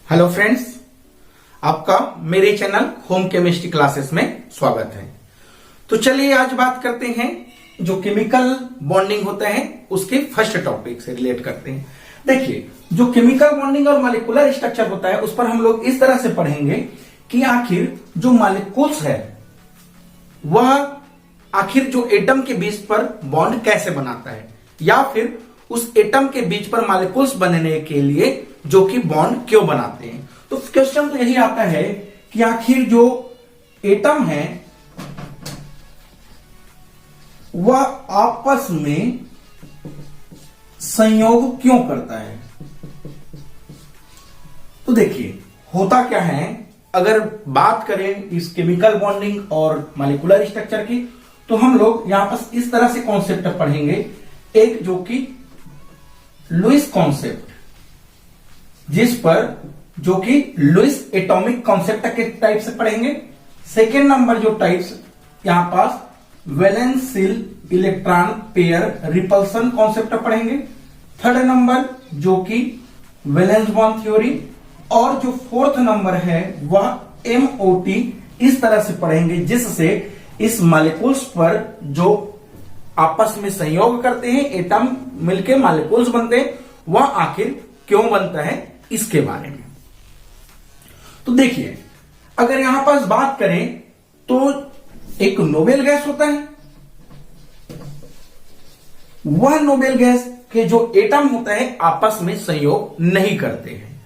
Hello friends, आपका मेरे channel home chemistry classes में स्वागत है। तो चलिए आज बात करते हैं जो केमिकल बॉन्डिंग होता है उसके फर्स्ट टॉपिक से रिलेट करते हैं। देखिए, जो केमिकल बॉन्डिंग और मॉलिक्यूलर स्ट्रक्चर होता है उस पर हम लोग इस तरह से पढ़ेंगे कि आखिर जो मॉलिक्यूल्स है वह आखिर जो एटम के बीच पर बॉन्ड कैसे बनाता है, या फिर उस एटम के बीच पर मॉलिक्यूल्स बनने के लिए जो कि बॉन्ड क्यों बनाते हैं। तो क्वेश्चन तो यही आता है कि आखिर जो एटम है वह आपस में संयोग क्यों करता है। तो देखिए, होता क्या है, अगर बात करें इस केमिकल बॉन्डिंग और मॉलिक्यूलर स्ट्रक्चर की, तो हम लोग यहां पर इस तरह से कॉन्सेप्ट पढ़ेंगे। एक जो कि लुईस कॉन्सेप्ट, जिस पर जो कि लुईस एटॉमिक कॉन्सेप्ट के टाइप से पढ़ेंगे। सेकेंड नंबर जो टाइप्स यहां पास वैलेंसिल इलेक्ट्रॉन पेयर रिपल्सन कॉन्सेप्ट पढ़ेंगे। थर्ड नंबर जो कि वैलेंस बॉन्ड थ्योरी, और जो फोर्थ नंबर है वह एमओटी इस तरह से पढ़ेंगे, जिससे इस मॉलिक्यूल्स पर जो आपस में संयोग करते हैं, एटम मिलके मॉलिक्यूल्स बनते हैं, वह आखिर क्यों बनता है इसके बारे में। तो देखिए, अगर यहां पास बात करें तो एक नोबेल गैस होता है, वह नोबेल गैस के जो एटम होता है आपस में संयोग नहीं करते हैं,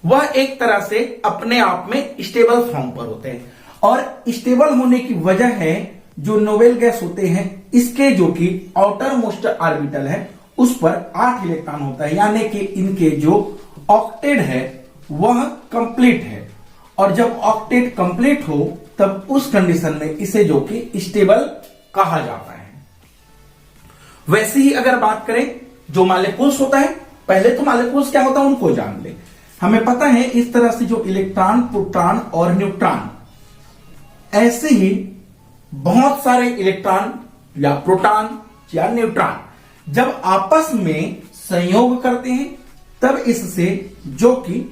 वह एक तरह से अपने आप में स्टेबल फॉर्म पर होते हैं। और स्टेबल होने की वजह है जो नोबेल गैस होते हैं इसके जो कि आउटर मोस्ट ऑर्बिटल है उस पर 8 इलेक्ट्रॉन होता है, यानी कि इनके जो ऑक्टेट है वह कंप्लीट है। और जब ऑक्टेट कंप्लीट हो तब उस कंडीशन में इसे जो कि स्टेबल कहा जाता है। वैसे ही अगर बात करें जो मॉलिक्यूल्स होता है, पहले तो मॉलिक्यूल्स क्या होता है उनको जान ले। हमें पता है इस तरह से जो इलेक्ट्रॉन, प्रोटॉन और न्यूट्रॉन, ऐसे ही बहुत सारे इलेक्ट्रॉन या प्रोटॉन या न्यूट्रॉन जब आपस में संयोग करते हैं तब इससे जो कि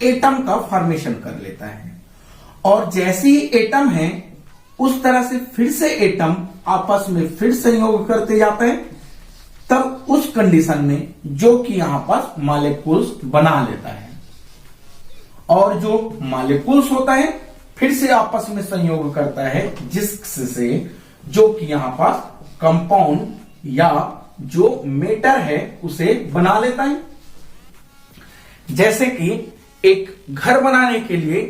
एटम का फॉर्मेशन कर लेता है। और जैसे ही एटम है उस तरह से फिर से एटम आपस में फिर संयोग करते जाते हैं, तब उस कंडीशन में जो कि यहां पास मॉलिक्यूल्स बना लेता है। और जो मॉलिक्यूल्स होता है फिर से आपस में संयोग करता है, जिससे जो कि यहां पास कंपाउंड या जो मेटर है उसे बना लेता है। जैसे कि एक घर बनाने के लिए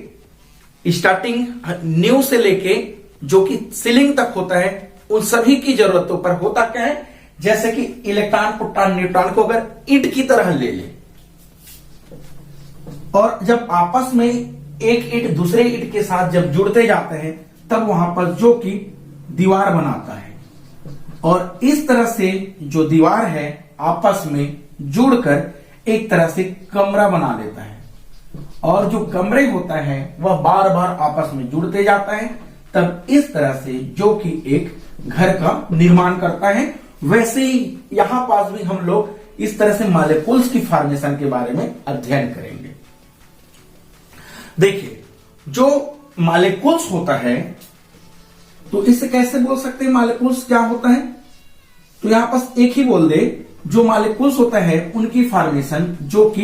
स्टार्टिंग न्यू से लेके जो कि सीलिंग तक होता है, उन सभी की जरूरतों पर होता क्या है, जैसे कि इलेक्ट्रॉन, प्रोटॉन, न्यूट्रॉन को अगर ईंट की तरह ले ले और जब आपस में एक ईंट दूसरे ईंट के साथ जब जुड़ते जाते हैं तब वहां पर जो कि दीवार बनाता है। और इस तरह से जो दीवार है आपस में जुड़कर एक तरह से कमरा बना लेता है। और जो कमरे होता है वह बार बार आपस में जुड़ते जाता है, तब इस तरह से जो कि एक घर का निर्माण करता है। वैसे ही यहां पास भी हम लोग इस तरह से मॉलिक्यूल्स की फॉर्मेशन के बारे में अध्ययन करेंगे। देखिए, जो मॉलिक्यूल्स होता है तो इससे कैसे बोल सकते हैं मॉलिक्यूल्स क्या होता है। तो यहां पास एक ही बोल दे, जो मॉलिक्यूल्स होता है उनकी फॉर्मेशन जो कि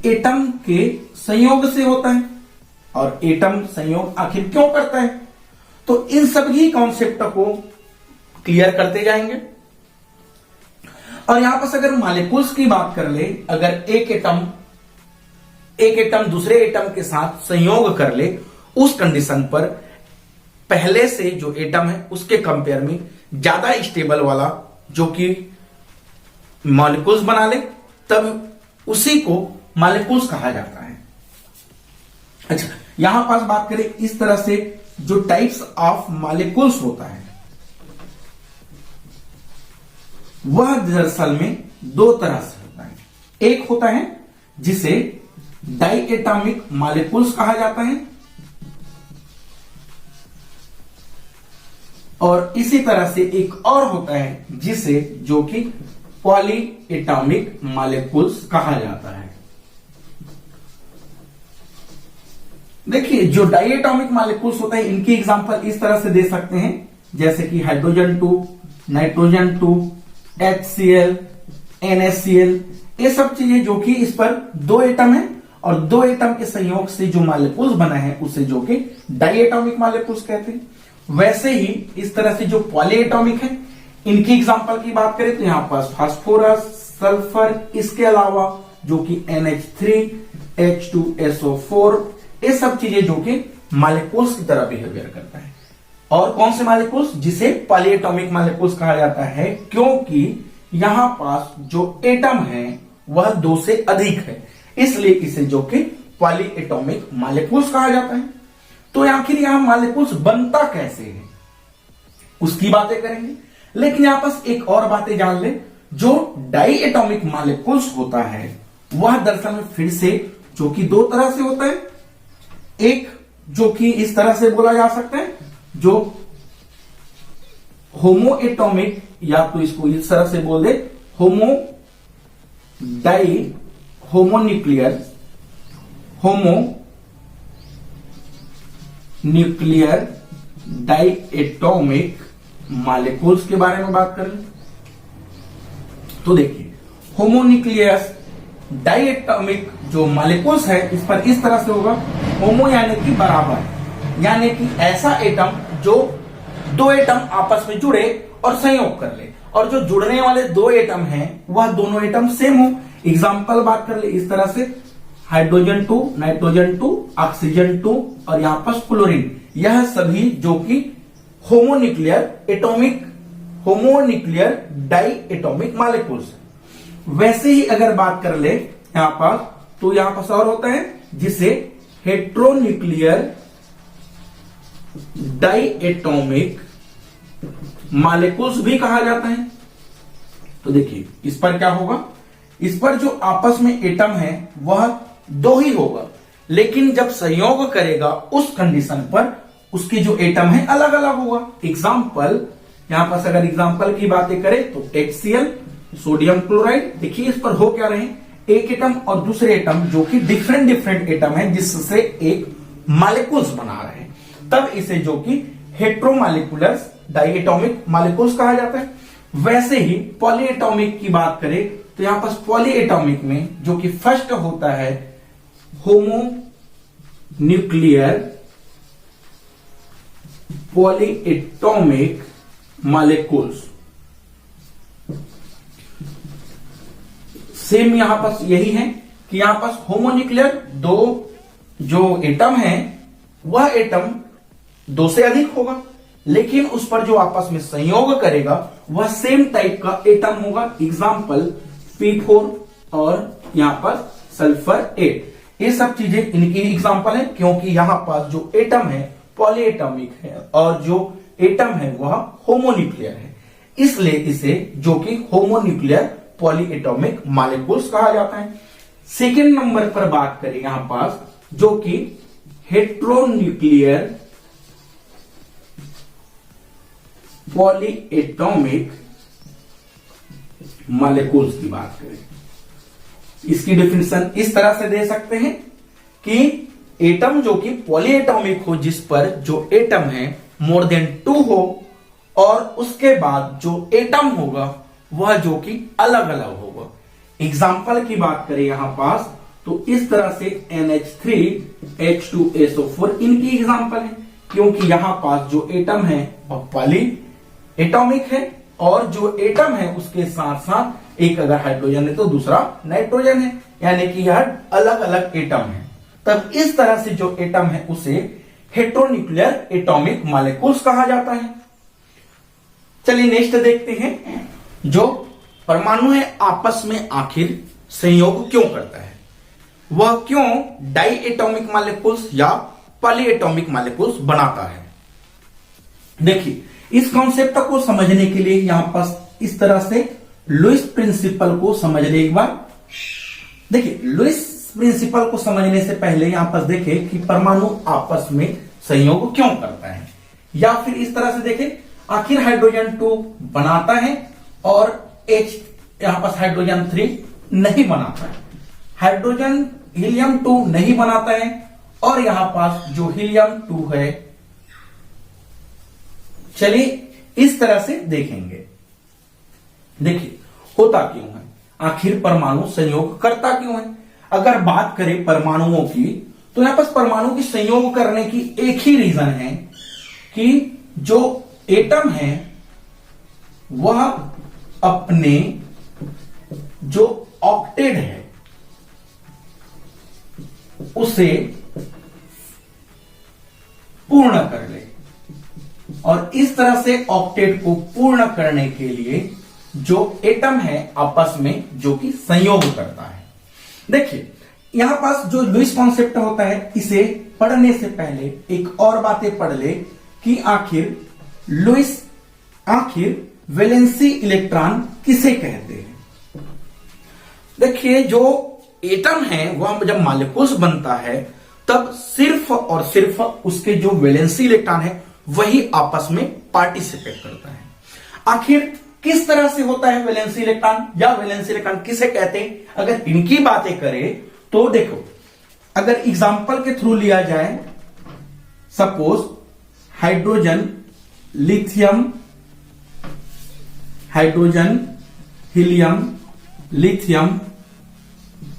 एटम के संयोग से होता है। और एटम संयोग आखिर क्यों करता है, तो इन सभी कॉन्सेप्ट को क्लियर करते जाएंगे। और यहां पर अगर मॉलिक्यूल्स की बात कर ले, अगर एक एटम दूसरे एटम के साथ संयोग कर ले, उस कंडीशन पर पहले से जो एटम है उसके कंपेयर में ज्यादा स्टेबल वाला जो कि मॉलिक्यूल्स बना ले, तब उसी को मॉलिक्यूल्स कहा जाता है। अच्छा, यहां पास बात करें इस तरह से जो टाइप्स ऑफ मॉलिक्यूल्स होता है वह दरअसल में दो तरह से होता है। एक होता है जिसे डाई एटॉमिक मॉलिक्यूल्स कहा जाता है, और इसी तरह से एक और होता है जिसे जो कि पॉली एटॉमिक मॉलिक्यूल्स कहा जाता है। देखिए जो डाइएटॉमिक मॉलिक्यूल्स होते हैं इनकी एग्जांपल इस तरह से दे सकते हैं, जैसे कि हाइड्रोजन 2, नाइट्रोजन 2, HCl, NaCl, ये सब चीजें जो कि इस पर दो एटम है और दो एटम के संयोग से जो मॉलिक्यूल्स बना है उसे जो कि डाइएटॉमिक मॉलिक्यूल्स कहते हैं। वैसे ही इस तरह से जो पॉलीएटॉमिक है इनकी एग्जांपल की बात करें तो यहां पास फास्फोरस, सल्फर, इसके अलावा जो कि NH3, H2SO4, ये सब चीजें जो कि मॉलिक्यूल्स की तरह बिहेवियर करता है। और कौन से मॉलिक्यूल्स? जिसे पॉलीएटॉमिक मॉलिक्यूल्स कहा जाता है, क्योंकि यहां पास जो एटम है वह दो से अधिक है, इसलिए इसे जो कि पॉलीएटॉमिक मॉलिक्यूल्स कहा जाता है। तो आखिर यहां मॉलिक्यूल्स बनता कैसे है उसकी बातें करेंगे, लेकिन यहां पास एक और बातें जान ले। जो डाइएटॉमिक मॉलिक्यूल्स होता है वह दरअसल में फिर से जो कि दो तरह से होता है। एक जो कि इस तरह से बोला जा सकता है, जो होमोएटॉमिक, या तो इसको इस तरह से बोल दे होमोन्यूक्लियर डाइएटॉमिक मॉलिक्यूल्स के बारे में बात करें तो देखिए होमोन्यूक्लियस डाइएटॉमिक जो मॉलिक्यूल्स है इस पर इस तरह से होगा, होमो यानी कि बराबर, यानी कि ऐसा एटम जो दो एटम आपस में जुड़े और संयोग कर ले, और जो जुड़ने वाले दो एटम हैं वह दोनों एटम सेम हो। एग्जांपल बात कर ले इस तरह से, हाइड्रोजन 2, नाइट्रोजन 2, ऑक्सीजन 2 और यहां पर क्लोरीन, यह सभी जो कि होमोन्यूक्लियर डाइएटॉमिक मॉलिक्यूल्स। वैसे ही अगर बात कर ले यहां पास, तो यहां पास और होता है जिसे हेट्रोन्यूक्लियर डाइएटॉमिक मॉलिक्यूल्स भी कहा जाता है। तो देखिए इस पर क्या होगा, इस पर जो आपस में एटम है वह दो ही होगा, लेकिन जब संयोग करेगा उस कंडीशन पर उसके जो एटम है अलग अलग होगा। एग्जाम्पल यहां पर अगर एग्जाम्पल की बातें करें तो HCl, सोडियम क्लोराइड, देखिए इस पर हो क्या रहे, एक एटम और दूसरे एटम जो कि डिफरेंट एटम है जिससे एक मॉलिक्यूल्स बना रहे हैं, तब इसे जो कि हेट्रोमॉलिक्यूलर डाइएटॉमिक मॉलिक्यूल्स कहा जाता है। वैसे ही पॉलीएटॉमिक की बात करें तो यहां पर पॉलीएटॉमिक में जो कि फर्स्ट होता है होमोन्यूक्लियर पॉलीएटॉमिक मॉलिक्यूल्स। सेम यहां पास यही है कि यहां पास होमोन्यूक्लियर दो जो एटम है वह एटम दो से अधिक होगा, लेकिन उस पर जो आपस में संयोग करेगा वह सेम टाइप का एटम होगा। एग्जाम्पल P4 और यहां पर सल्फर 8, ये सब चीजें इनकी एग्जाम्पल है, क्योंकि यहां पास जो एटम है पॉलीएटॉमिक है और जो एटम है वह होमोन्यूक्लियर है, इसलिए इसे जो कि होमोन्यूक्लियर पॉलीएटॉमिक मॉलिक्यूल्स कहा जाता है। सेकेंड नंबर पर बात करें यहां पास जो कि हेट्रोन्यूक्लियर पॉलीएटॉमिक मॉलिक्यूल्स की बात करें, इसकी डेफिनेशन इस तरह से दे सकते हैं कि एटम जो कि पॉलीएटॉमिक हो, जिस पर जो एटम है मोर देन 2 हो, और उसके बाद जो एटम होगा वह जो कि अलग अलग होगा। एग्जाम्पल की बात करें यहां पास तो इस तरह से NH3, H2SO4 इनकी एग्जाम्पल है, क्योंकि यहां पास जो एटम है वह पॉलीएटॉमिक है और जो एटम है उसके साथ साथ एक अगर हाइड्रोजन है तो दूसरा नाइट्रोजन है, यानी कि यह अलग अलग एटम है। तब इस तरह से जो एटम है उसे हेट्रोन्यूक्लियर एटॉमिक मॉलिक्यूल्स कहा जाता है। चलिए नेक्स्ट देखते हैं, जो परमाणु है आपस में आखिर संयोग क्यों करता है, वह क्यों डाइएटॉमिक मॉलिक्यूल्स या पॉलीएटॉमिक मॉलिक्यूल्स बनाता है। देखिए इस कॉन्सेप्ट को समझने के लिए यहां पास इस तरह से लुईस प्रिंसिपल को समझने एक बार। देखिए लुईस प्रिंसिपल को समझने से पहले यहां पास देखें कि परमाणु आपस में संयोग क्यों करता है, या फिर इस तरह से देखें आखिर हाइड्रोजन 2 बनाता है और यहां पास हाइड्रोजन 3 नहीं बनाता है, हाइड्रोजन हीलियम 2 नहीं बनाता है और यहां पास जो हीलियम 2 है, चलिए इस तरह से देखेंगे। देखिए होता क्यों है, आखिर परमाणु संयोग करता क्यों है। अगर बात करें परमाणुओं की, तो यहां पास परमाणु की संयोग करने की एक ही रीजन है कि जो एटम है वह अपने जो ऑक्टेट है उसे पूर्ण कर ले, और इस तरह से ऑक्टेट को पूर्ण करने के लिए जो एटम है आपस में जो कि संयोग करता है। देखिए यहां पास जो लुईस कॉन्सेप्ट होता है, इसे पढ़ने से पहले एक और बातें पढ़ ले कि आखिर वैलेंसी इलेक्ट्रॉन किसे कहते हैं। देखिए जो एटम है वह जब मॉलिक्यूल्स बनता है तब सिर्फ और सिर्फ उसके जो वैलेंसी इलेक्ट्रॉन है वही आपस में पार्टिसिपेट करता है। आखिर किस तरह से होता है वैलेंसी इलेक्ट्रॉन, या वैलेंसी इलेक्ट्रॉन किसे कहते हैं, अगर इनकी बातें करें तो देखो, अगर एग्जांपल के थ्रू लिया जाए, suppose hydrogen, helium, lithium,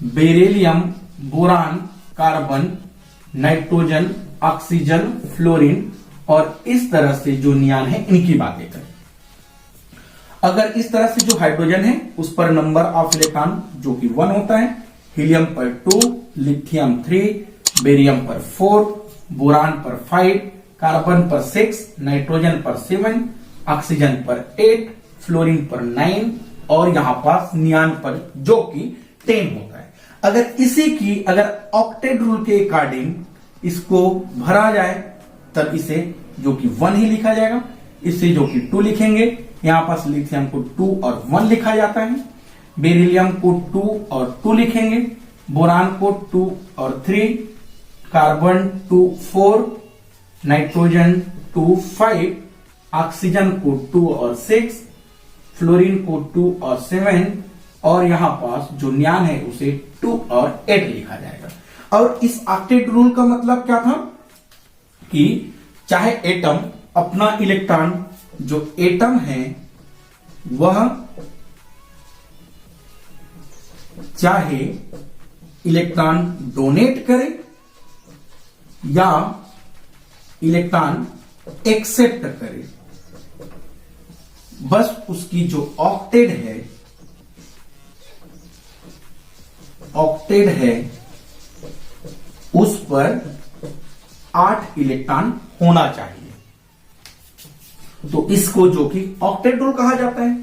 beryllium, boron, carbon, nitrogen, oxygen, fluorine, और इस तरह से जो नियान है इनकी बातें करें। अगर इस तरह से जो हाइड्रोजन है उस पर नंबर ऑफ इलेक्ट्रॉन जो कि 1 होता है, हीलियम पर 2, लिथियम 3, बेरियम पर 4, बोरान पर 5, कार्बन पर 6, नाइट्रोजन पर 7, ऑक्सीजन पर 8, फ्लोरीन पर 9, और यहां पास नियान पर जो कि 10 होता है। अगर ऑक्टेट रूल के अकॉर्डिंग इसको भरा जाए तब इसे जो कि 1 ही लिखा जाएगा, इससे जो कि 2 लिखेंगे। यहां पास लिथियम को 2 और 1 लिखा जाता है, बेरिलियम को 2 और 2 लिखेंगे, बोरान को 2 और 3, कार्बन 2 4, नाइट्रोजन 2 5, ऑक्सीजन को 2 और 6, फ्लोरीन को 2 और 7, और यहां पास जो नियान है उसे 2 और 8 लिखा जाएगा। और इस ऑक्टेट रूल का मतलब क्या था कि चाहे एटम अपना इलेक्ट्रॉन, जो एटम है वह चाहे इलेक्ट्रॉन डोनेट करे या इलेक्ट्रॉन एक्सेप्ट करे, बस उसकी जो ऑक्टेट है उस पर 8 इलेक्ट्रॉन होना चाहिए। तो इसको जो कि ऑक्टेट रूल कहा जाता है।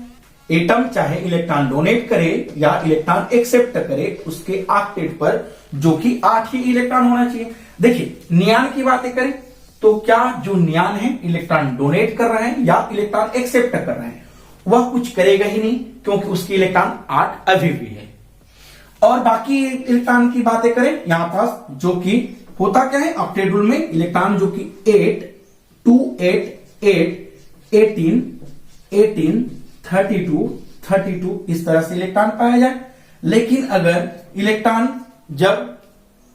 एटम चाहे इलेक्ट्रॉन डोनेट करे या इलेक्ट्रॉन एक्सेप्ट करे, उसके ऑक्टेट पर जो कि 8 ही इलेक्ट्रॉन होना चाहिए। देखिए नियान की बातें करें तो क्या जो नियान है इलेक्ट्रॉन डोनेट कर रहे हैं या इलेक्ट्रॉन एक्सेप्ट कर रहे हैं, वह कुछ करेगा ही नहीं, क्योंकि उसकी इलेक्ट्रॉन 8 अभी भी है। और बाकी इलेक्ट्रॉन की बातें करें, यहां पास जो कि होता क्या है ऑक्टेट रूल में, इलेक्ट्रॉन जो कि 8 2 8 8 18 18 32 32 इस तरह से इलेक्ट्रॉन पाया जाए। लेकिन अगर इलेक्ट्रॉन जब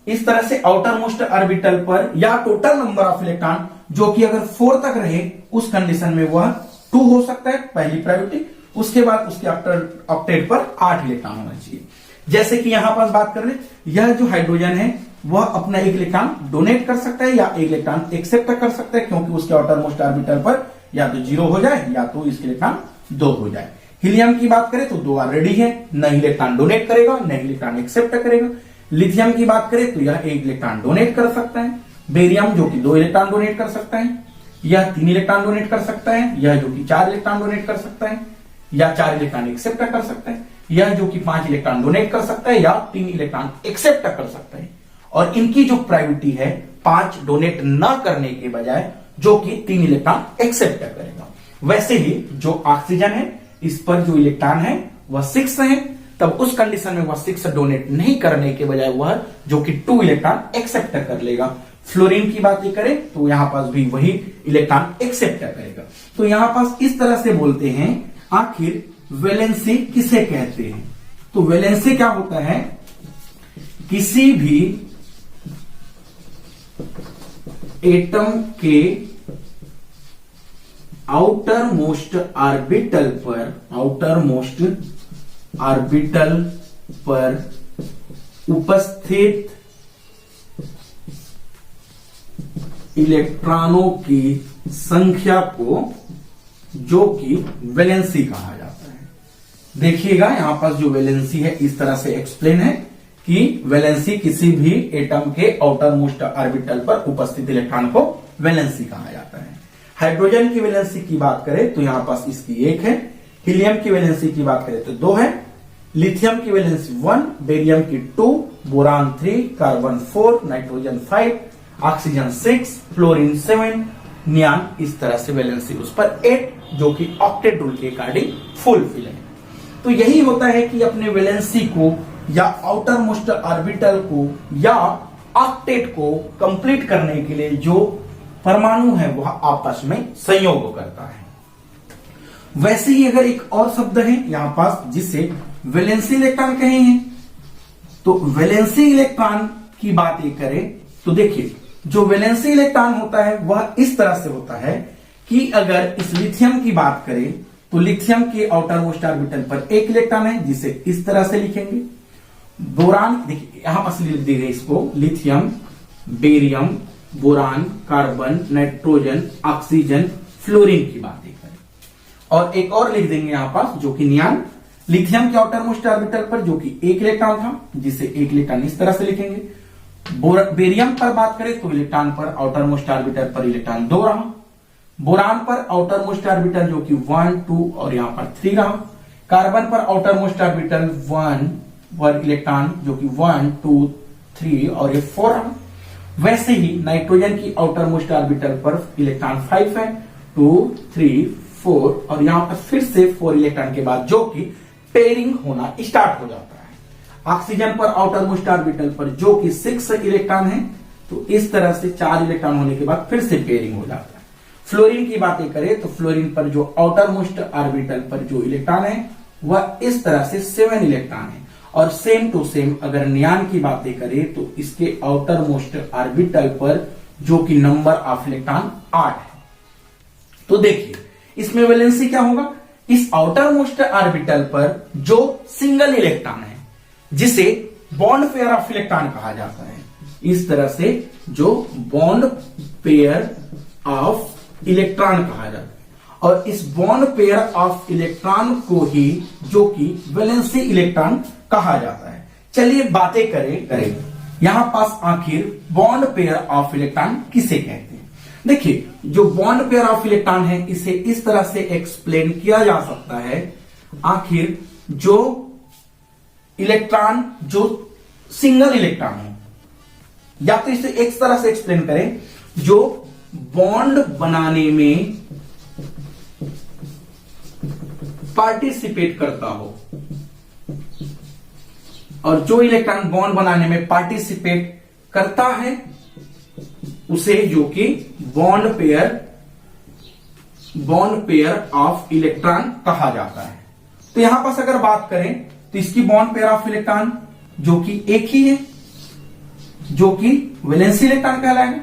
इस तरह से आउटर मोस्ट ऑर्बिटल पर या टोटल नंबर ऑफ इलेक्ट्रॉन जो कि अगर 4 तक रहे, उस कंडीशन में वह 2 हो सकता है, पहली प्रायोरिटी। उसके बाद उसके ऑक्टेट पर 8 इलेक्ट्रॉन होना चाहिए। जैसे कि यहां पास बात कर रहे, यह जो हाइड्रोजन है वह अपना एक इलेक्ट्रॉन डोनेट कर सकता है या एक इलेक्ट्रॉन एक्सेप्ट कर सकता है, क्योंकि उसके आउटर मोस्ट ऑर्बिटल पर या तो 0 हो जाए या तो इसके इलेक्ट्रॉन 2 हो जाए। हीलियम की बात करें तो 2 ऑलरेडी है, न इलेक्ट्रॉन डोनेट करेगा न इलेक्ट्रॉन एक्सेप्ट करेगा। लिथियम की बात करें तो यह 1 इलेक्ट्रॉन डोनेट कर सकता है। बेरियम जो कि 2 इलेक्ट्रॉन डोनेट कर सकता है, यह 3 इलेक्ट्रॉन डोनेट कर सकता है, यह जो कि 4 इलेक्ट्रॉन डोनेट कर सकता है या 4 इलेक्ट्रॉन एक्सेप्ट कर सकता है, यह जो कि 5 इलेक्ट्रॉन डोनेट कर सकता है या 3 इलेक्ट्रॉन एक्सेप्ट कर सकता है। और इनकी जो प्रायोरिटी है 5 डोनेट न करने के बजाय जो कि 3 इलेक्ट्रॉन एक्सेप्ट करेगा। वैसे ही जो ऑक्सीजन है इस पर जो इलेक्ट्रॉन है वह 6 है, तब उस कंडीशन में वह 6 डोनेट नहीं करने के बजाय वह जो कि 2 इलेक्ट्रॉन एक्सेप्ट कर लेगा। फ्लोरीन की बात करें तो यहां पास भी वही इलेक्ट्रॉन एक्सेप्ट करेगा। तो यहां पास इस तरह से बोलते हैं आखिर वैलेंसी किसे कहते हैं। तो वैलेंसी क्या होता है, किसी भी एटम के आउटर मोस्ट ऑर्बिटल पर उपस्थित इलेक्ट्रॉनों की संख्या को, जो कि वैलेंसी कहा जाता है। देखिएगा यहां पास जो वैलेंसी है इस तरह से एक्सप्लेन है कि वैलेंसी किसी भी एटम के आउटर मोस्ट ऑर्बिटल पर उपस्थित इलेक्ट्रॉन को वैलेंसी कहा जाता है। हाइड्रोजन की वैलेंसी की बात करें तो यहां पास इसकी 1 है, हीलियम की वैलेंसी की बात करें तो 2 है, लिथियम की वैलेंसी 1, बेरियम की 2, boron 3, carbon 4, nitrogen 5, oxygen 6, fluorine 7, नियान इस तरह से वैलेंसी उस पर 8, जो कि ऑक्टेट रूल के अकॉर्डिंग फुलफिल है। तो यही होता है कि अपने वैलेंसी को या आउटर मोस्ट ऑर्बिटल को या ऑक्टेट को कंप्लीट करने के लिए जो परमाणु है वह आपस में संयोग करता है। वैसे ही अगर एक और शब्द है यहां पास जिसे वैलेंसी इलेक्ट्रॉन कहे हैं, तो वैलेंसी इलेक्ट्रॉन की बात ये करें तो देखिए जो वैलेंसी इलेक्ट्रॉन होता है वह इस तरह से होता है कि अगर इस लिथियम की बात करें तो लिथियम के आउटर मोस्ट ऑर्बिटल पर 1 इलेक्ट्रॉन है जिसे इस तरह से लिखेंगे। बोरान देखिए यहां पास लिख देंगे इसको, lithium, barium, boron, carbon, nitrogen, oxygen, fluorine की बात करें। और एक और लिख देंगे यहां पास जो कि नियान, लिथियम के आउटर मोस्ट ऑर्बिटल पर जो कि 1 इलेक्ट्रॉन था जिसे 1 इलेक्ट्रॉन इस तरह से लिखेंगे। बेरियम पर बात करें तो इलेक्ट्रॉन पर आउटर मोस्ट ऑर्बिटल पर इलेक्ट्रॉन 2 रहा, बोरान पर आउटर मोस्ट ऑर्बिटल जो कि 1, 2 और यहां पर 3 रहा, कार्बन पर आउटर मोस्ट ऑर्बिटल 1 पर इलेक्ट्रॉन जो कि 1, 2, 3 और ये 4 रहा। वैसे ही नाइट्रोजन की आउटर मोस्ट ऑर्बिटल पर इलेक्ट्रॉन 5 है, 2, 3, 4 और यहां पर फिर से 4 इलेक्ट्रॉन के बाद जो कि पेयरिंग होना स्टार्ट हो जाता है। ऑक्सीजन पर आउटर मोस्ट ऑर्बिटल पर जो कि 6 इलेक्ट्रॉन है, तो इस तरह से 4 इलेक्ट्रॉन होने के बाद फिर से पेयरिंग हो जाता है। फ्लोरीन की बातें करें तो फ्लोरीन पर जो आउटर मोस्ट ऑर्बिटल पर जो इलेक्ट्रॉन है वह इस तरह से 7 इलेक्ट्रॉन है। और सेम टू सेम अगर नियान की बातें करें तो इसके आउटर मोस्ट ऑर्बिटल पर जो कि नंबर ऑफ इलेक्ट्रॉन 8 है। तो देखिए इसमें वैलेंसी क्या होगा, इस आउटर मोस्ट ऑर्बिटल पर जो सिंगल इलेक्ट्रॉन है जिसे बॉन्ड पेयर ऑफ इलेक्ट्रॉन कहा जाता है, इस तरह से जो बॉन्ड पेयर ऑफ इलेक्ट्रॉन कहा जाता है, और इस बॉन्ड पेयर ऑफ इलेक्ट्रॉन को ही जो कि वैलेंसी इलेक्ट्रॉन कहा जाता है। चलिए बातें करें यहां पास आखिर बॉन्ड पेयर ऑफ इलेक्ट्रॉन किसे कहते हैं। देखिए जो बॉन्ड पेयर ऑफ इलेक्ट्रॉन है इसे इस तरह से एक्सप्लेन किया जा सकता है, आखिर जो इलेक्ट्रॉन जो सिंगल इलेक्ट्रॉन है, या तो इसे एक तरह से एक्सप्लेन करें जो बॉन्ड बनाने में पार्टिसिपेट करता हो, और जो इलेक्ट्रॉन बॉन्ड बनाने में पार्टिसिपेट करता है उसे जो कि बॉन्ड पेयर ऑफ इलेक्ट्रॉन कहा जाता है। तो यहां पास अगर बात करें तो इसकी बॉन्ड पेयर ऑफ इलेक्ट्रॉन जो कि एक ही है, जो कि वैलेंसी इलेक्ट्रॉन कहलाएगा।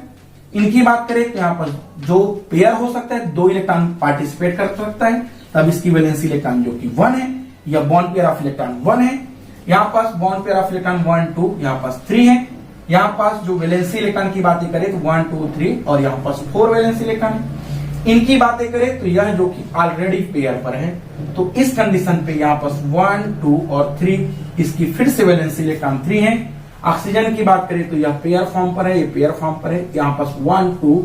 इनकी बात करें तो यहां पर जो पेयर हो सकता है 2 इलेक्ट्रॉन पार्टिसिपेट कर सकता है, तब इसकी वैलेंसी इलेक्ट्रॉन जो कि 1 है, या बॉन्ड पेयर ऑफ इलेक्ट्रॉन 1 है। यहां पास बॉन्ड पेयर ऑफ इलेक्ट्रॉन 1, 2, यहां पास 3 है। यहां पास जो वैलेंसी इलेक्ट्रॉन की बातें करें तो 1, 2, 3 और यहां पास 4 वैलेंसी इलेक्ट्रॉन है। इनकी बातें करें तो यह जो कि ऑलरेडी पेयर पर है, तो इस कंडीशन पे यहां पास 1, 2 और 3 इसकी फिर से वैलेंसी इलेक्ट्रॉन 3 है। ऑक्सीजन की बात करें तो यह पेयर फॉर्म पर है, ये पेयर फॉर्म पर है, यहां पास 1, 2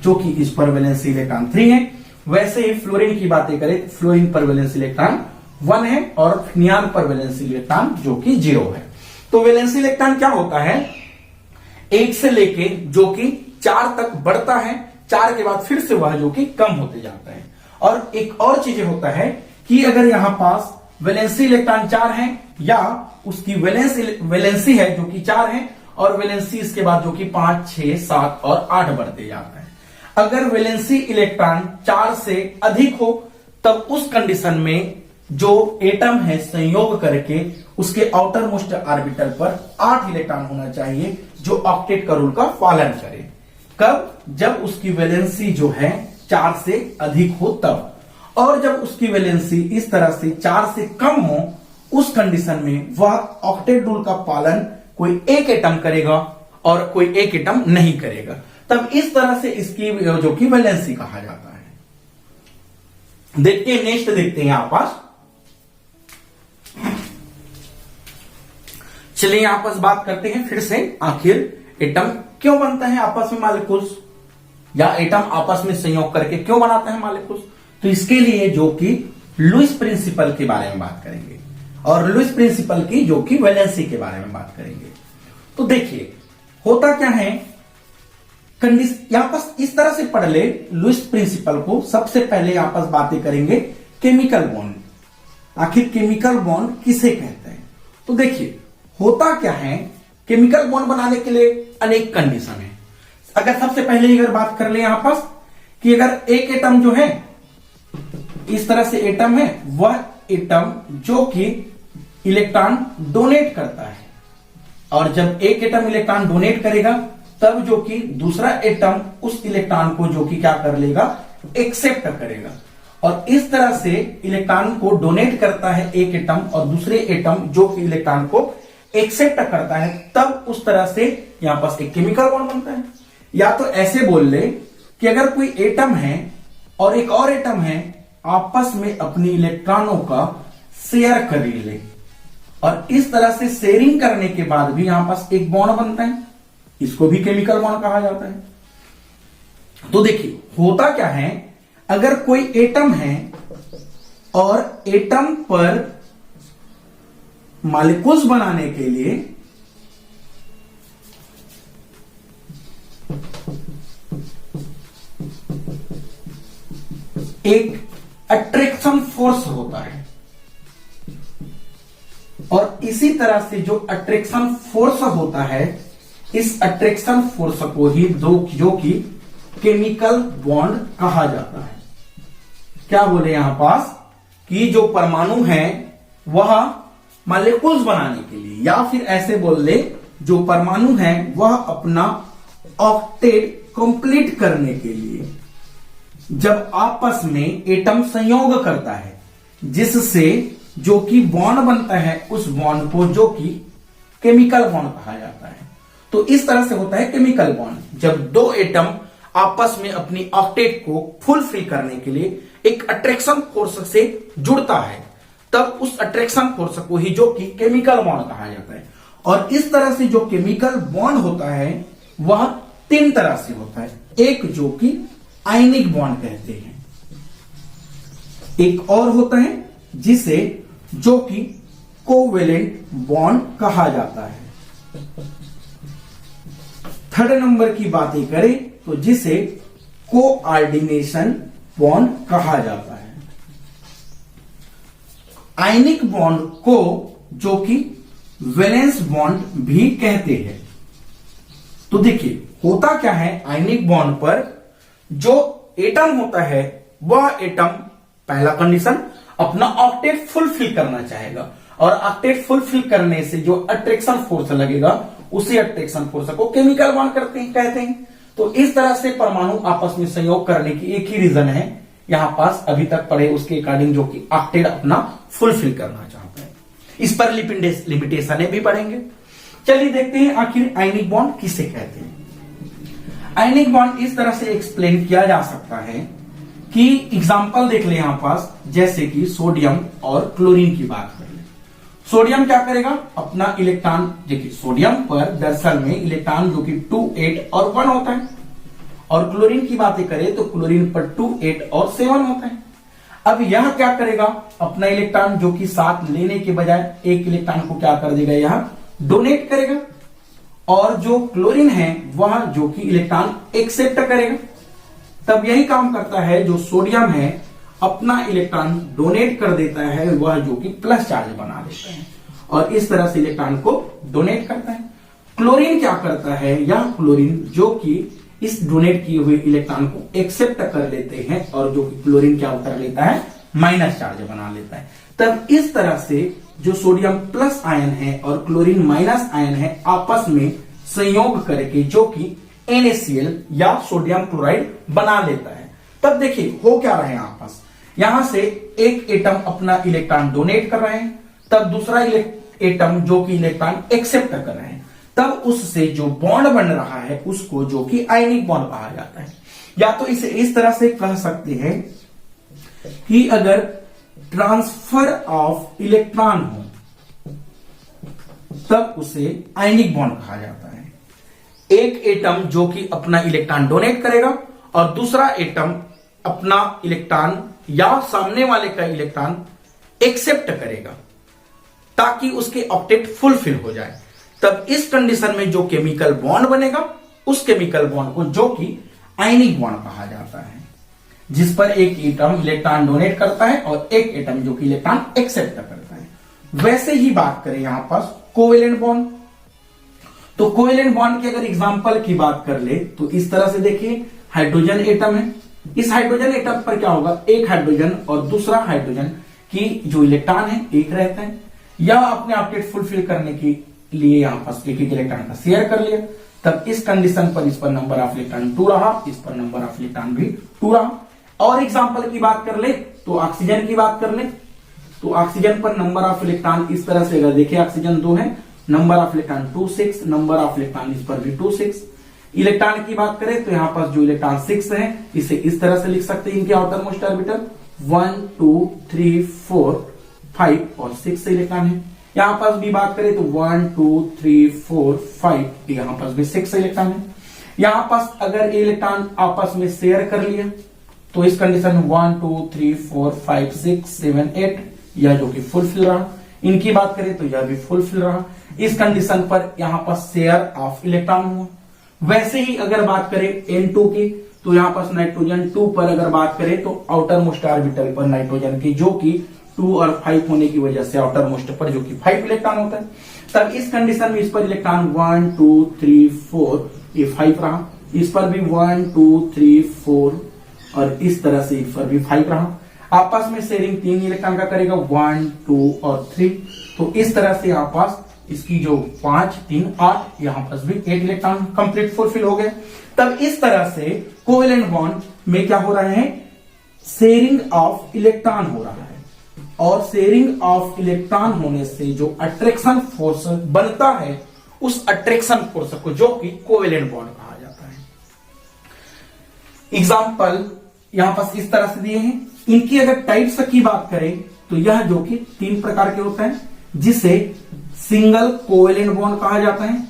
जो कि इस पर वैलेंसी इलेक्ट्रॉन 3 है। वैसे ही फ्लोरीन की बातें करें तो फ्लोरीन पर वैलेंसी इलेक्ट्रॉन 1 है और नियान पर वैलेंसी इलेक्ट्रॉन जो कि 0 है। तो वैलेंसी इलेक्ट्रॉन क्या होता है, 1 से लेके जो कि 4 तक बढ़ता है, 4 के बाद फिर से वह जो कि कम होते जाता है। और एक और चीज होता है कि अगर यहां पास वैलेंसी इलेक्ट्रॉन 4 है या उसकी वैलेंसी है जो कि 4 है और वैलेंसी इसके बाद जो कि 5, 6, 7 और 8 बढ़ते जाता है। अगर वैलेंसी इलेक्ट्रॉन 4 से अधिक हो तब उस कंडीशन में जो एटम है संयोग करके उसके आउटर मोस्ट ऑर्बिटल पर 8 इलेक्ट्रॉन होना चाहिए जो ऑक्टेट का रूल का पालन करे। कब? जब उसकी वैलेंसी जो है 4 से अधिक हो तब, और जब उसकी वैलेंसी इस तरह से 4 से कम हो, उस कंडीशन में वह ऑक्टेट रूल का पालन कोई एक एटम करेगा और कोई एक एटम नहीं करेगा। तब इस तरह से इसकी जो कि वैलेंसी कहा जाता है। देखते हैं, नेक्स्ट देखते हैं यहां पास। चलिए यहां पास बात करते हैं फिर से, आखिर एटम क्यों बनता है आपस में मॉलिक्यूल्स, या एटम आपस में संयोग करके क्यों बनाते हैं मॉलिक्यूल्स। तो इसके लिए जो कि लुईस प्रिंसिपल के बारे में बात करेंगे, और लुईस प्रिंसिपल की जो कि वैलेंसी के बारे में बात करेंगे। तो देखिए होता क्या है, यहां पास इस तरह से पढ़ ले लुईस प्रिंसिपल को। सबसे पहले यहां पास बातें करेंगे केमिकल बॉन्ड, आखिर केमिकल बॉन्ड किसे कहते हैं। तो देखिए होता क्या है, केमिकल बॉन्ड बनाने के लिए अनेक कंडीशन है। अगर सबसे पहले अगर बात कर ले यहां पास कि अगर एक एटम जो है इस तरह से एटम है, वह एटम जो कि इलेक्ट्रॉन डोनेट करता है, और जब एक एटम इलेक्ट्रॉन डोनेट करेगा तब जो कि दूसरा एटम उस इलेक्ट्रॉन को जो कि क्या कर लेगा, एक्सेप्ट करेगा। और इस तरह से इलेक्ट्रॉन को डोनेट करता है एक एटम, और दूसरे एटम जो कि इलेक्ट्रॉन को एक्सेप्ट करता है, तब उस तरह से यहां पास एक केमिकल बॉन्ड बनता है। या तो ऐसे बोल ले कि अगर कोई एटम है और एक और एटम है, आपस में अपनी इलेक्ट्रॉनों का शेयर कर ले, और इस तरह से शेयरिंग करने के बाद भी यहां पास एक बॉन्ड बनता है, इसको भी केमिकल बॉन्ड कहा जाता है। तो देखिए होता क्या है, अगर कोई एटम है और एटम पर मॉलिक्यूल्स बनाने के लिए एक अट्रैक्शन फोर्स होता है, और इसी तरह से जो अट्रैक्शन फोर्स होता है, इस अट्रैक्शन फोर्स को ही जो कि केमिकल बॉन्ड कहा जाता है। क्या बोले यहां पास कि जो परमाणु है वह मॉलिक्यूल्स बनाने के लिए, या फिर ऐसे बोल ले जो परमाणु है वह अपना ऑक्टेट कंप्लीट करने के लिए जब आपस में एटम संयोग करता है, जिससे जो कि बॉन्ड बनता है, उस बॉन्ड को जो कि केमिकल बॉन्ड कहा जाता है। तो इस तरह से होता है केमिकल बॉन्ड, जब दो एटम आपस में अपनी ऑक्टेट को फुलफिल करने के लिए एक अट्रैक्शन फोर्स से जुड़ता है, तब उस अट्रैक्शन फोर्स को ही जो कि केमिकल बॉन्ड कहा जाता है। और इस तरह से जो केमिकल बॉन्ड होता है वह 3 तरह से होता है। एक जो कि आयनिक बॉन्ड कहते हैं, एक और होता है जिसे जो कि कोवेलेंट बॉन्ड कहा जाता है। थर्ड नंबर की बातें करें तो जिसे कोऑर्डिनेशन बॉन्ड कहा जाता है। आयनिक बॉन्ड को जो कि वैलेंस बॉन्ड भी कहते हैं। तो देखिए होता क्या है, आयनिक बॉन्ड पर जो एटम होता है वह एटम पहला कंडीशन अपना ऑक्टेट फुलफिल करना चाहेगा, और ऑक्टेट फुलफिल करने से जो अट्रैक्शन फोर्स लगेगा उसी अट्रैक्शन फोर्स को केमिकल बॉन्ड कहते हैं। तो इस तरह से परमाणु आपस में संयोग करने की एक ही रीजन है, यहां पास अभी तक पढ़े उसके अकॉर्डिंग जो कि ऑक्टेट अपना फुलफिल करना चाहते हैं। इस पर लिमिटेशन भी पढ़ेंगे। चलिए देखते हैं आखिर आयनिक बॉन्ड किसे कहते हैं। आयनिक बॉन्ड इस तरह से एक्सप्लेन किया जा सकता है कि एग्जांपल देख ले यहां पास, जैसे कि सोडियम और क्लोरीन की बात कर ले। सोडियम क्या करेगा, अपना इलेक्ट्रॉन, देखिए सोडियम पर दरअसल में इलेक्ट्रॉन जो कि 2, 8 और 1 होता है, और क्लोरीन की बातें करें तो क्लोरीन पर 2, 8 और 7 होता है। अब यह क्या करेगा, अपना इलेक्ट्रॉन जो कि साथ लेने के बजाय एक इलेक्ट्रॉन को क्या कर देगा, यहां डोनेट करेगा, और जो क्लोरीन है वह जो कि इलेक्ट्रॉन एक्सेप्ट करेगा। तब यही काम करता है, जो सोडियम है अपना इलेक्ट्रॉन डोनेट कर देता है, वह जो कि प्लस चार्ज बना देता है, और इस तरह से इलेक्ट्रॉन को डोनेट करता है। क्लोरीन क्या करता है, यह क्लोरीन जो कि इस डोनेट किए हुए इलेक्ट्रॉन को एक्सेप्ट कर लेते हैं, और जो कि क्लोरीन क्या कर लेता है, माइनस चार्ज बना लेता है। तब इस तरह से जो सोडियम प्लस आयन है और क्लोरीन माइनस आयन है, आपस में संयोग करके जो कि NaCl या सोडियम क्लोराइड बना लेता है। तब देखिए हो क्या रहा है यहां पास, यहां से एक एटम अपना इलेक्ट्रॉन डोनेट कर रहे हैं, तब दूसरा एटम जो कि इलेक्ट्रॉन एक्सेप्ट कर रहे हैं, तब उससे जो बॉन्ड बन रहा है उसको जो कि आयनिक बॉन्ड कहा जाता है। या तो इसे इस तरह से कह सकते हैं कि अगर ट्रांसफर ऑफ इलेक्ट्रॉन हो तब उसे आयनिक बॉन्ड कहा जाता है। एक एटम जो कि अपना इलेक्ट्रॉन डोनेट करेगा और दूसरा एटम अपना इलेक्ट्रॉन या सामने वाले का इलेक्ट्रॉन एक्सेप्ट करेगा ताकि उसके ऑक्टेट फुलफिल हो जाए, तब इस कंडीशन में जो केमिकल बॉन्ड बनेगा उस केमिकल बॉन्ड को जो कि आयनिक बॉन्ड कहा जाता है, जिस पर एक एटम इलेक्ट्रॉन डोनेट करता है और एक एटम जो कि इलेक्ट्रॉन एक्सेप्ट करता है। वैसे ही बात करें यहां पास कोवेलेंट बॉन्ड, तो कोवेलेंट बॉन्ड के अगर एग्जांपल की बात कर ले तो इस तरह से देखिए, हाइड्रोजन एटम है, इस हाइड्रोजन एटम पर क्या होगा, एक हाइड्रोजन और दूसरा हाइड्रोजन की जो इलेक्ट्रॉन है एक रहता है, या अपने ऑक्टेट फुलफिल करने के लिए यहां पास एक एक इलेक्ट्रॉन का शेयर कर लिया, तब इस कंडीशन पर इस पर नंबर ऑफ इलेक्ट्रॉन 2 रहा, इस पर नंबर ऑफ इलेक्ट्रॉन भी 2 रहा। और एग्जांपल की बात कर ले तो ऑक्सीजन की बात कर ले, तो ऑक्सीजन पर नंबर ऑफ इलेक्ट्रॉन इस तरह से अगर देखिए, ऑक्सीजन 2 है, number of electron 2 6, number of electron इस पर भी 2 6। इलेक्ट्रॉन की बात करें तो यहां पास जो इलेक्ट्रॉन 6 है इसे इस तरह से लिख सकते हैं, इनके आउटर मोस्ट ऑर्बिटल 1 2 3 4 5 और 6 इलेक्ट्रॉन है। यहां पास भी बात करें तो 1 2 3 4 5, यहां पास भी 6 इलेक्ट्रॉन है। यहां पास अगर इलेक्ट्रॉन आपस में शेयर कर लिया तो इस कंडीशन में 1 2 3 4 5 6 7 8, यह जो कि फुलफिल रहा। इनकी बात करें तो यह भी फुलफिल रहा। इस कंडीशन पर यहां पास शेयर ऑफ इलेक्ट्रॉन हुआ। वैसे ही अगर बात करें N2 की तो यहां पास नाइट्रोजन 2 पर अगर बात करें तो आउटर मोस्ट ऑर्बिटल पर नाइट्रोजन की जो कि 2 और 5 होने की वजह से आउटर मोस्ट पर जो कि 5 इलेक्ट्रॉन होता है, तब इस कंडीशन में इस पर इलेक्ट्रॉन 1 2 3 4 ये 5 रहा, इस पर भी 1 2 3 4 और इस तरह से इस पर भी 5 रहा। आपस में शेयरिंग 3 इलेक्ट्रॉन का करेगा 1 2 और 3, तो इस तरह से यहां पास इसकी जो 5 3 8, यहां पास भी 8 इलेक्ट्रॉन कंप्लीट फुलफिल हो गए। तब इस तरह से कोवेलेंट बॉन्ड में क्या हो रहा है, शेयरिंग ऑफ इलेक्ट्रॉन हो रहा है, और शेयरिंग ऑफ इलेक्ट्रॉन होने से जो अट्रैक्शन फोर्स बनता है उस अट्रैक्शन फोर्स को जो कि कोवेलेंट बॉन्ड कहा जाता है। एग्जाम्पल यहां पास इस तरह से दिए हैं। इनकी अगर टाइप्स की बात करें तो यह जो कि 3 प्रकार के होते हैं, जिसे सिंगल कोवेलेंट बॉन्ड कहा जाता है।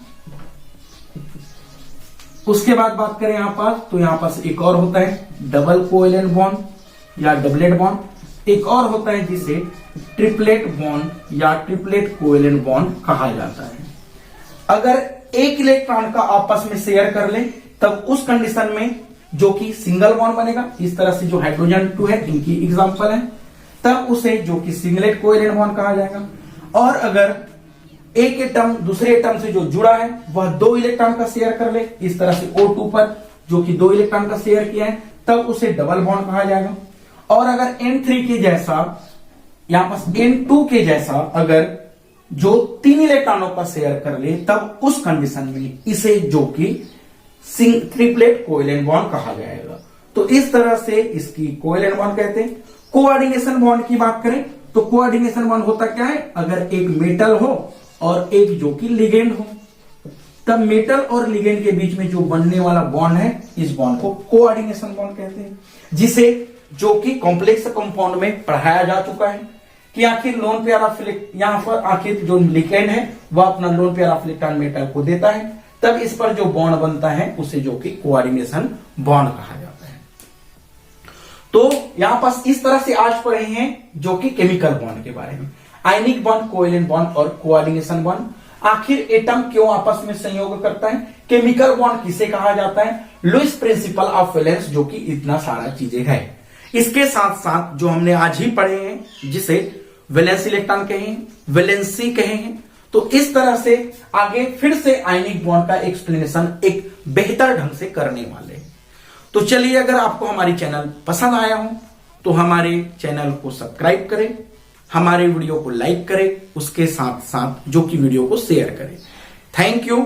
उसके बाद बात करें यहां पास तो यहां पास एक और होता है डबल कोवेलेंट बॉन्ड या डबलेट बॉन्ड। एक और होता है जिसे ट्रिपलेट बॉन्ड या ट्रिपलेट कोवेलेंट बॉन्ड कहा जाता है। अगर एक इलेक्ट्रॉन का आपस में शेयर कर ले तब उस कंडीशन में जो कि सिंगल बॉन्ड बनेगा, इस तरह से जो हाइड्रोजन 2 है इनकी एग्जांपल है, तब उसे जो कि सिंगलेट कोवेलेंट बॉन्ड कहा जाएगा। और अगर एक एटम दूसरे एटम से जो जुड़ा है वह 2 इलेक्ट्रॉन का शेयर कर ले, इस तरह से O2 पर जो कि 2 इलेक्ट्रॉन का शेयर किया है, तब उसे डबल बॉन्ड कहा जाएगा। और अगर N3 के जैसा यहां पास N2 के जैसा अगर जो 3 इलेक्ट्रॉनों का शेयर कर ले, तब उस कंडीशन में इसे जो कि ट्रिपलेट कोवेलेंट बॉन्ड कहा जाएगा। तो इस तरह से इसकी कोवेलेंट बॉन्ड कहते हैं। कोऑर्डिनेशन बॉन्ड की बात करें तो कोऑर्डिनेशन बॉन्ड होता क्या है, अगर एक मेटल हो और एक जो कि लिगेंड हो, तब मेटल और लिगेंड के बीच में जो बनने वाला बॉन्ड है इस बॉन्ड को कोऑर्डिनेशन बॉन्ड कहते हैं, जिसे जो कि कॉम्प्लेक्स कंपाउंड में पढ़ाया जा चुका है कि आखिर लोन पेयर ऑफ यहां पर आखिर जो लिगेंड है वह अपना lone pair of electron metal को देता है, तब इस पर जो बॉन्ड बनता है उसे जो कि कोऑर्डिनेशन बॉन्ड कहा जाता है। तो यहां पास इस तरह से आज पढ़े हैं जो कि केमिकल बॉन्ड के बारे में, आयनिक बॉन्ड, कोवेलेंट बॉन्ड और कोऑर्डिनेशन बॉन्ड। आखिर एटम क्यों आपस में संयोग करता है, केमिकल बॉन्ड किसे कहा जाता है, लुईस प्रिंसिपल ऑफ वैलेंस, जो कि इतना सारा चीजें है। इसके साथ साथ जो हमने आज ही पढ़े हैं जिसे वैलेंस इलेक्ट्रॉन कहे, वैलेंसी कहे हैं, तो इस तरह से आगे फिर से आयनिक बॉन्ड का एक्सप्लेनेशन एक बेहतर ढंग से करने वाले हैं। तो चलिए, अगर आपको हमारी चैनल पसंद आया हो तो हमारे चैनल को सब्सक्राइब करें, हमारे वीडियो को लाइक करें, उसके साथ साथ जो कि वीडियो को शेयर करें। Thank you.